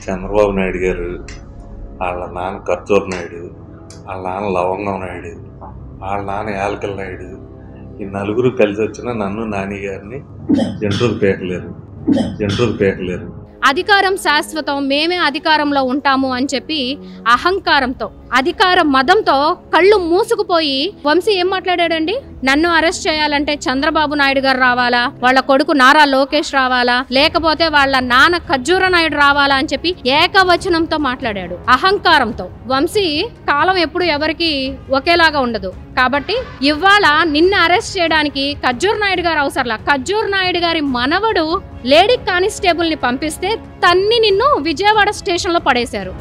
చంద్రబాబు నాయుడు గారు, వాళ్ళ నాన్న కర్జూర నాయుడు, వాళ్ళ నాన్న లవంగం నాయుడు, వాళ్ళ నాన్న యాలకల నాయుడు, ఈ నలుగురు కలిసి వచ్చిన నన్ను నాని గారిని జంటూరు పేకలేరు. అధికారం శాశ్వతం, మేమే అధికారంలో ఉంటాము అని చెప్పి అహంకారంతో, అధికార మదంతో కళ్ళు మూసుకుపోయి వంశీ ఏం మాట్లాడాడండి? నన్ను అరెస్ట్ చేయాలంటే చంద్రబాబు నాయుడు గారు రావాలా, వాళ్ళ కొడుకు నారా లోకేష్ రావాలా, లేకపోతే వాళ్ళ నాన్న ఖర్జూర నాయుడు రావాలా అని చెప్పి ఏకవచనంతో మాట్లాడాడు, అహంకారంతో. వంశీ కాలం ఎప్పుడు ఎవరికి ఒకేలాగా ఉండదు కాబట్టి ఇవాళ నిన్ను అరెస్ట్ చేయడానికి ఖర్జూర నాయుడు గారు అవసరంలా. ఖర్జూర నాయుడు గారి మనవడు లేడీ కానిస్టేబుల్ ని పంపిస్తే తన్ని నిన్ను విజయవాడ స్టేషన్ లో పడేశారు.